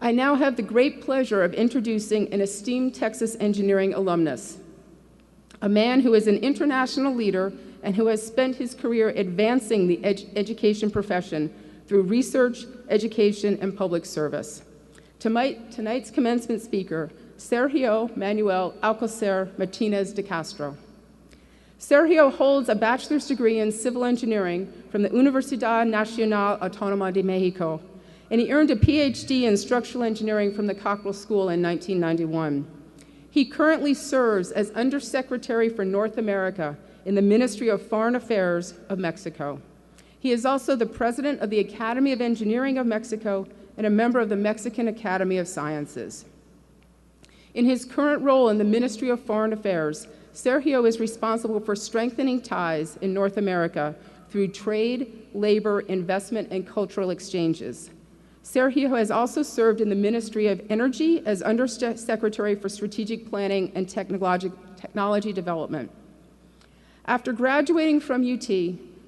I now have the great pleasure of introducing an esteemed Texas engineering alumnus, a man who is an international leader and who has spent his career advancing the education profession through research, education, and public service. Tonight's commencement speaker, Sergio Manuel Alcocer Martinez de Castro. Sergio holds a bachelor's degree in civil engineering from the Universidad Nacional Autónoma de Mexico, and he earned a PhD in structural engineering from the Cockrell School in 1991. He currently serves as Undersecretary for North America in the Ministry of Foreign Affairs of Mexico. He is also the president of the Academy of Engineering of Mexico and a member of the Mexican Academy of Sciences. In his current role in the Ministry of Foreign Affairs, Sergio is responsible for strengthening ties in North America through trade, labor, investment, and cultural exchanges. Sergio has also served in the Ministry of Energy as Undersecretary for Strategic Planning and Technology Development. After graduating from UT,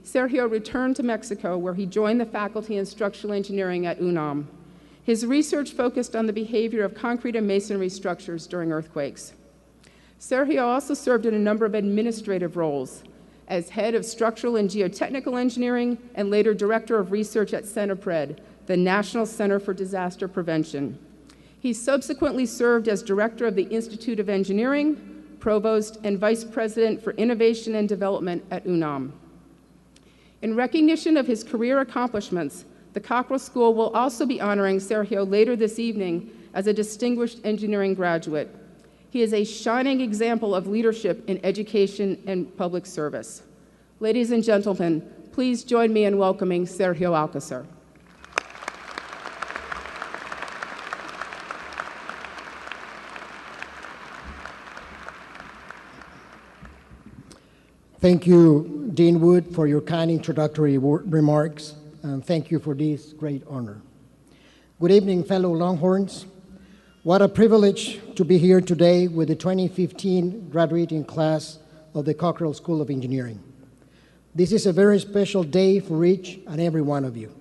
Sergio returned to Mexico, where he joined the faculty in structural engineering at UNAM. His research focused on the behavior of concrete and masonry structures during earthquakes. Sergio also served in a number of administrative roles as head of structural and geotechnical engineering and later director of research at CENIPRED, the National Center for Disaster Prevention. He subsequently served as director of the Institute of Engineering, provost, and vice president for innovation and development at UNAM. In recognition of his career accomplishments, the Cockrell School will also be honoring Sergio later this evening as a distinguished engineering graduate. He is a shining example of leadership in education and public service. Ladies and gentlemen, please join me in welcoming Sergio Alcocer. Thank you, Dean Wood, for your kind introductory remarks, and thank you for this great honor. Good evening, fellow Longhorns. What a privilege to be here today with the 2015 graduating class of the Cockrell School of Engineering. This is a very special day for each and every one of you,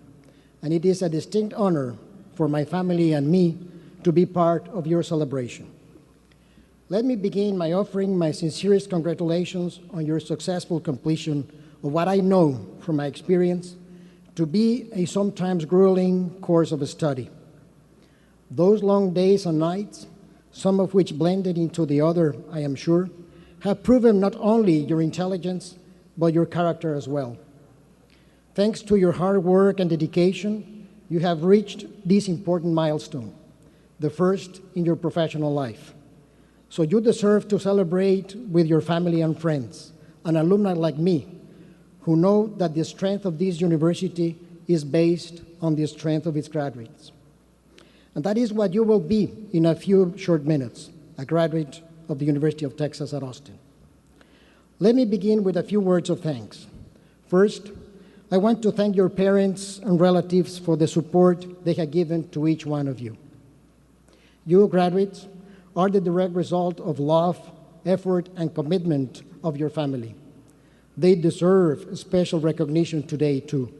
and it is a distinct honor for my family and me to be part of your celebration. Let me begin by offering my sincerest congratulations on your successful completion of what I know from my experience to be a sometimes grueling course of study. Those long days and nights, some of which blended into the other, I am sure, have proven not only your intelligence, but your character as well. Thanks to your hard work and dedication, you have reached this important milestone, the first in your professional life. So you deserve to celebrate with your family and friends, an alumni like me, who know that the strength of this university is based on the strength of its graduates. And that is what you will be in a few short minutes, a graduate of the University of Texas at Austin. Let me begin with a few words of thanks. First, I want to thank your parents and relatives for the support they have given to each one of you. You graduates are the direct result of love, effort, and commitment of your family. They deserve special recognition today, too.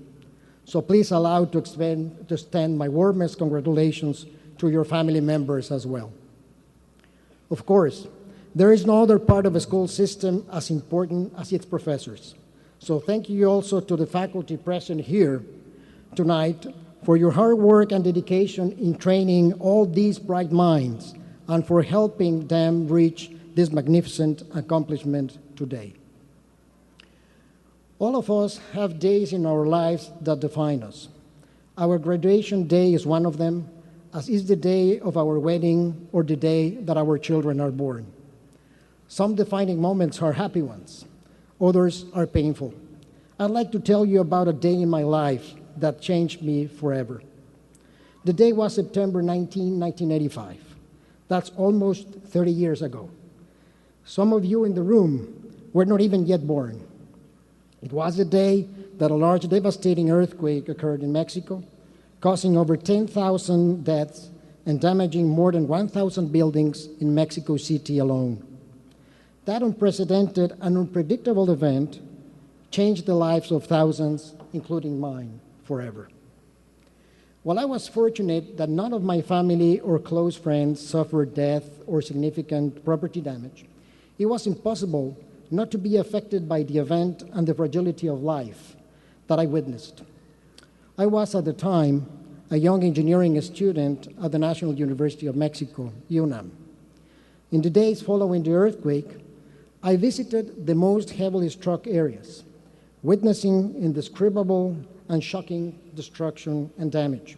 So please allow to extend my warmest congratulations to your family members as well. Of course, there is no other part of a school system as important as its professors. So thank you also to the faculty present here tonight for your hard work and dedication in training all these bright minds and for helping them reach this magnificent accomplishment today. All of us have days in our lives that define us. Our graduation day is one of them, as is the day of our wedding or the day that our children are born. Some defining moments are happy ones, others are painful. I'd like to tell you about a day in my life that changed me forever. The day was September 19, 1985. That's almost 30 years ago. Some of you in the room were not even yet born. It was the day that a large devastating earthquake occurred in Mexico, causing over 10,000 deaths and damaging more than 1,000 buildings in Mexico City alone. That unprecedented and unpredictable event changed the lives of thousands, including mine, forever. While I was fortunate that none of my family or close friends suffered death or significant property damage, it was impossible not to be affected by the event and the fragility of life that I witnessed. I was at the time a young engineering student at the National University of Mexico, UNAM. In the days following the earthquake, I visited the most heavily struck areas, witnessing indescribable and shocking destruction and damage.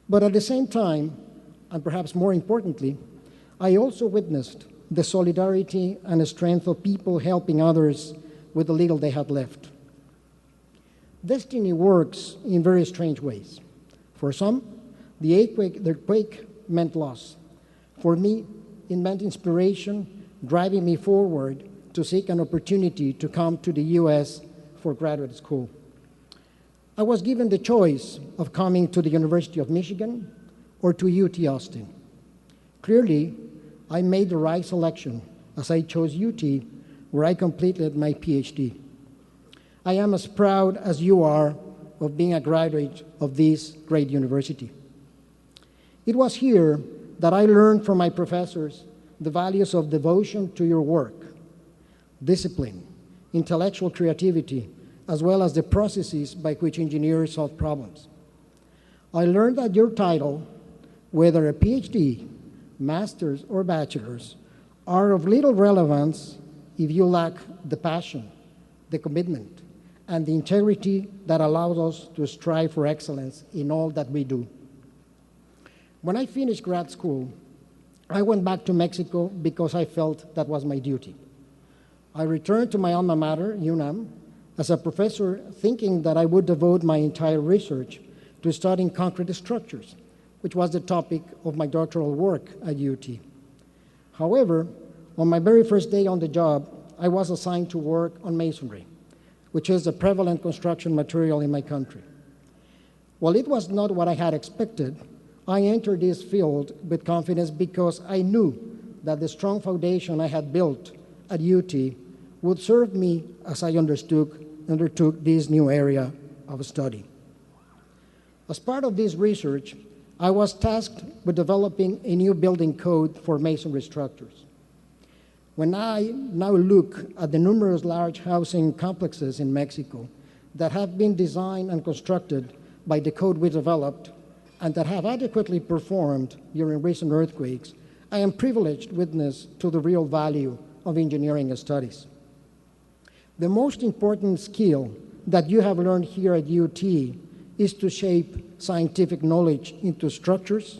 But at the same time, and perhaps more importantly, I also witnessed the solidarity and the strength of people helping others with the little they had left. Destiny works in very strange ways. For some, the earthquake meant loss. For me, it meant inspiration, driving me forward to seek an opportunity to come to the U.S. for graduate school. I was given the choice of coming to the University of Michigan or to UT Austin. Clearly, I made the right selection as I chose UT, where I completed my PhD. I am as proud as you are of being a graduate of this great university. It was here that I learned from my professors the values of devotion to your work, discipline, intellectual creativity, as well as the processes by which engineers solve problems. I learned that your title, whether a PhD, master's, or bachelor's, are of little relevance if you lack the passion, the commitment, and the integrity that allows us to strive for excellence in all that we do. When I finished grad school, I went back to Mexico because I felt that was my duty. I returned to my alma mater, UNAM, as a professor, thinking that I would devote my entire research to studying concrete structures, which was the topic of my doctoral work at UT. However, on my very first day on the job, I was assigned to work on masonry, which is a prevalent construction material in my country. While it was not what I had expected, I entered this field with confidence because I knew that the strong foundation I had built at UT would serve me as I undertook this new area of study. As part of this research, I was tasked with developing a new building code for masonry structures. When I now look at the numerous large housing complexes in Mexico that have been designed and constructed by the code we developed and that have adequately performed during recent earthquakes, I am privileged witness to the real value of engineering studies. The most important skill that you have learned here at UT is to shape scientific knowledge into structures,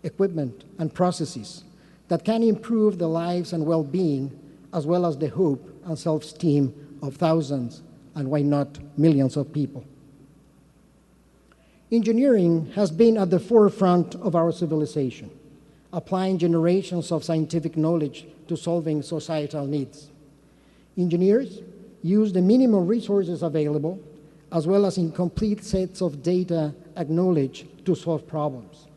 equipment, and processes that can improve the lives and well-being, as well as the hope and self-esteem of thousands, and why not millions of people. Engineering has been at the forefront of our civilization, applying generations of scientific knowledge to solving societal needs. Engineers use the minimum resources available, as well as incomplete sets of data and knowledge to solve problems.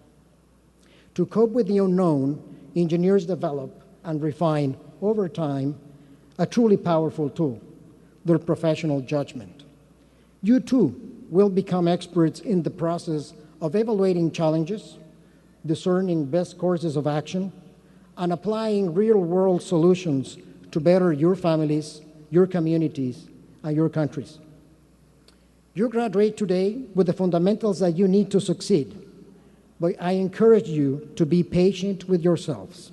To cope with the unknown, engineers develop and refine over time a truly powerful tool, their professional judgment. You too will become experts in the process of evaluating challenges, discerning best courses of action, and applying real-world solutions to better your families, your communities, and your countries. You graduate today with the fundamentals that you need to succeed, but I encourage you to be patient with yourselves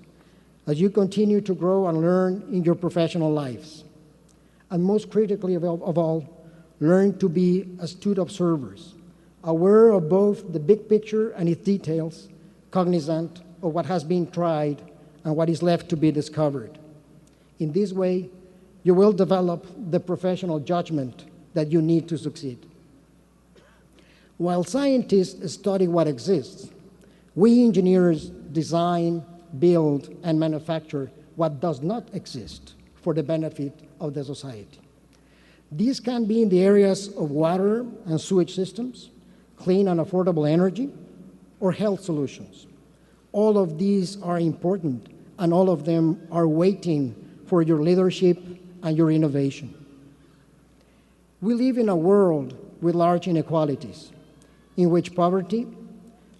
as you continue to grow and learn in your professional lives. And most critically of all, learn to be astute observers, aware of both the big picture and its details, cognizant of what has been tried and what is left to be discovered. In this way, you will develop the professional judgment that you need to succeed. While scientists study what exists, we engineers design, build, and manufacture what does not exist for the benefit of the society. These can be in the areas of water and sewage systems, clean and affordable energy, or health solutions. All of these are important, and all of them are waiting for your leadership and your innovation. We live in a world with large inequalities, in which poverty,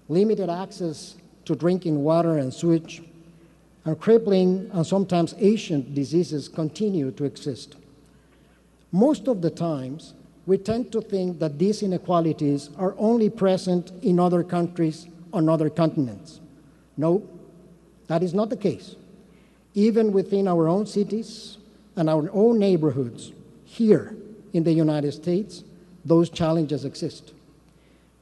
limited access to drinking water and sewage, and crippling and sometimes ancient diseases continue to exist. Most of the times, we tend to think that these inequalities are only present in other countries on other continents. No, that is not the case. Even within our own cities and our own neighborhoods, here in the United States, those challenges exist.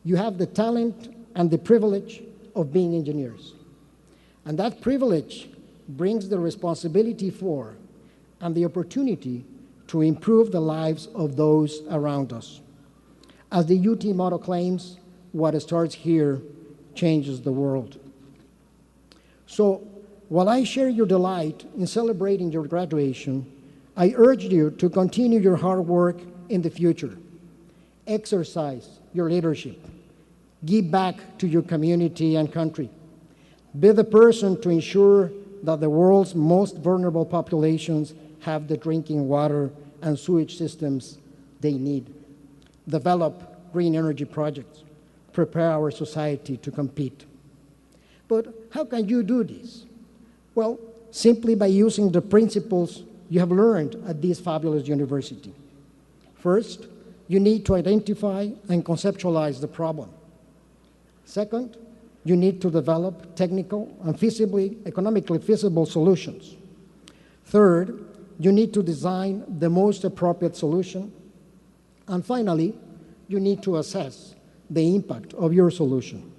You have the talent and the privilege of being engineers. And that privilege brings the responsibility for and the opportunity to improve the lives of those around us. As the UT motto claims, what starts here changes the world. So, while I share your delight in celebrating your graduation, I urge you to continue your hard work in the future. Exercise your leadership. Give back to your community and country. Be the person to ensure that the world's most vulnerable populations have the drinking water and sewage systems they need. Develop green energy projects. Prepare our society to compete. But how can you do this? Well, simply by using the principles you have learned at this fabulous university. First, you need to identify and conceptualize the problem. Second, you need to develop technical and economically feasible solutions. Third, you need to design the most appropriate solution. And finally, you need to assess the impact of your solution.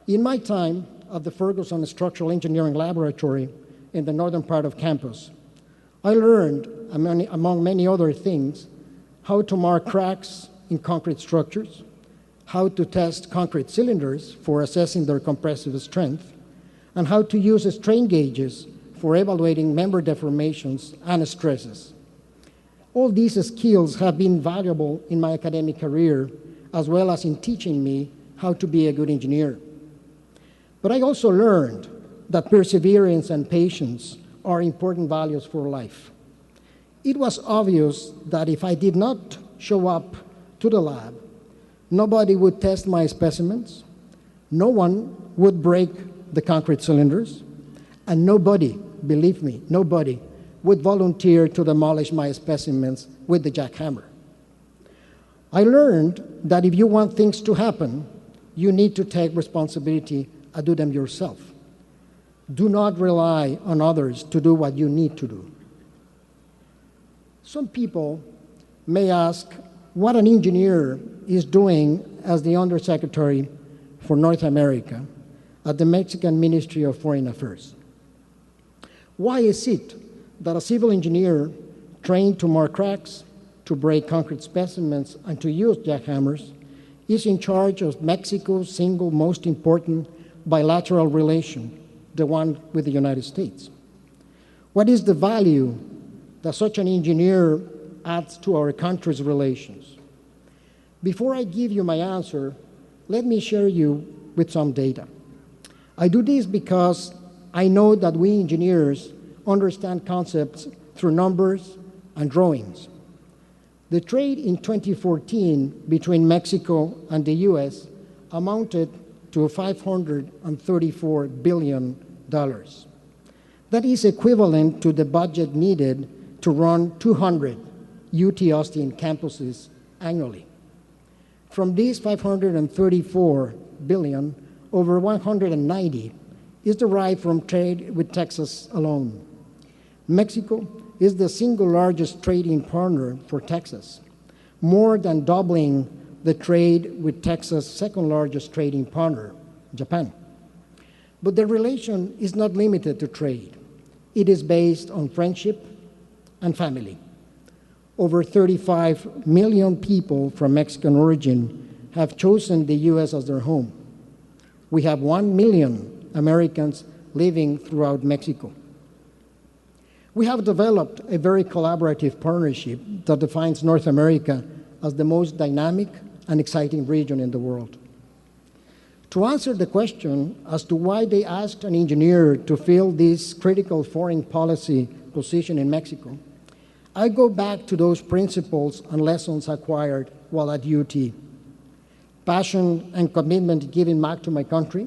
In my time at the Ferguson Structural Engineering Laboratory in the northern part of campus, I learned, among many other things, how to mark cracks in concrete structures, how to test concrete cylinders for assessing their compressive strength, and how to use strain gauges for evaluating member deformations and stresses. All these skills have been valuable in my academic career, as well as in teaching me how to be a good engineer. But I also learned that perseverance and patience are important values for life. It was obvious that if I did not show up to the lab, nobody would test my specimens, no one would break the concrete cylinders, and nobody, believe me, nobody would volunteer to demolish my specimens with the jackhammer. I learned that if you want things to happen, you need to take responsibility and do them yourself. Do not rely on others to do what you need to do. Some people may ask what an engineer is doing as the Undersecretary for North America at the Mexican Ministry of Foreign Affairs. Why is it that a civil engineer trained to mark cracks, to break concrete specimens, and to use jackhammers is in charge of Mexico's single most important bilateral relation, the one with the United States? What is the value that such an engineer adds to our country's relations? Before I give you my answer, let me share you with some data. I do this because I know that we engineers understand concepts through numbers and drawings. The trade in 2014 between Mexico and the US amounted to $534 billion. That is equivalent to the budget needed to run 200 UT Austin campuses annually. From these $534 billion, over 190 is derived from trade with Texas alone. Mexico is the single largest trading partner for Texas, more than doubling the trade with Texas' second largest trading partner, Japan. But the relation is not limited to trade. It is based on friendship and family. Over 35 million people from Mexican origin have chosen the US as their home. We have 1 million Americans living throughout Mexico. We have developed a very collaborative partnership that defines North America as the most dynamic and exciting region in the world. To answer the question as to why they asked an engineer to fill this critical foreign policy position in Mexico, I go back to those principles and lessons acquired while at UT. passion and commitment to giving back to my country,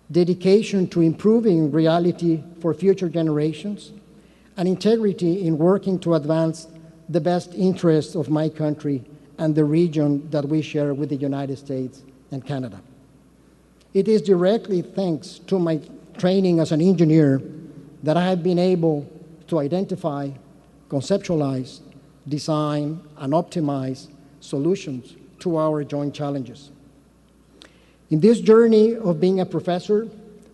dedication to improving reality for future generations, and integrity in working to advance the best interests of my country and the region that we share with the United States and Canada. It is directly thanks to my training as an engineer that I have been able to identify, conceptualize, design, and optimize solutions to our joint challenges. In this journey of being a professor,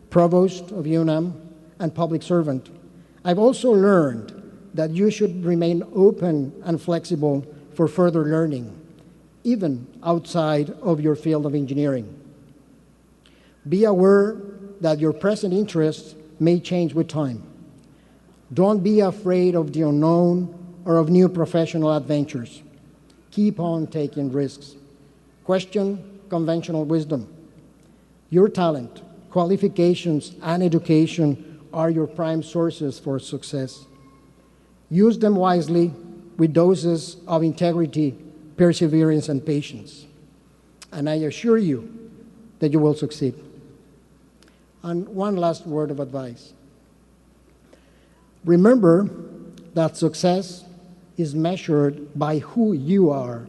provost of UNAM, and public servant, I've also learned that you should remain open and flexible for further learning, even outside of your field of engineering. Be aware that your present interests may change with time. Don't be afraid of the unknown or of new professional adventures. Keep on taking risks. Question conventional wisdom. Your talent, qualifications, and education are your prime sources for success. Use them wisely with doses of integrity, perseverance, and patience. And I assure you that you will succeed. And one last word of advice. Remember that success is measured by who you are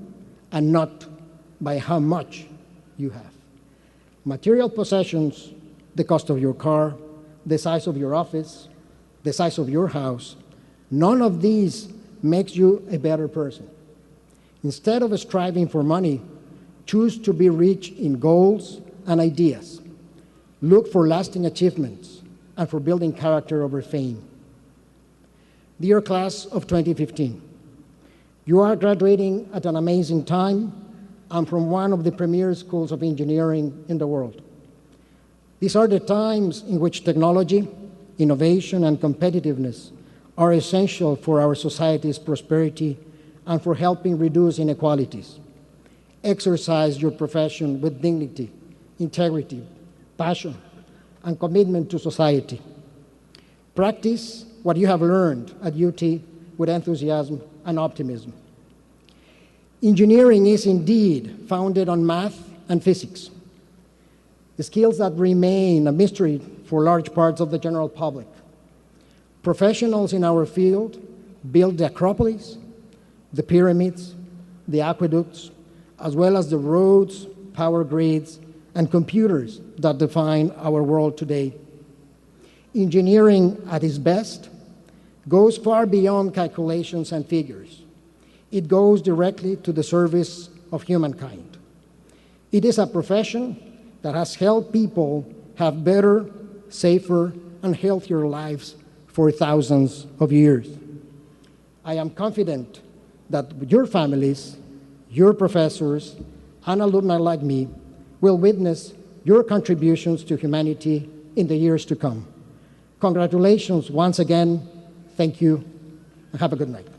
and not by how much you have. Material possessions, the cost of your car, the size of your office, the size of your house, none of these makes you a better person. Instead of striving for money, choose to be rich in goals and ideas. Look for lasting achievements and for building character over fame. Dear class of 2015, you are graduating at an amazing time and from one of the premier schools of engineering in the world. These are the times in which technology, innovation, and competitiveness are essential for our society's prosperity and for helping reduce inequalities. Exercise your profession with dignity, integrity, passion, and commitment to society. Practice what you have learned at UT with enthusiasm and optimism. Engineering is indeed founded on math and physics, the skills that remain a mystery for large parts of the general public. Professionals in our field build the Acropolis, the pyramids, the aqueducts, as well as the roads, power grids, and computers that define our world today. Engineering at its best goes far beyond calculations and figures. It goes directly to the service of humankind. It is a profession that has helped people have better, safer, and healthier lives for thousands of years. I am confident that your families, your professors, and alumni like me will witness your contributions to humanity in the years to come. Congratulations once again. Thank you, and have a good night.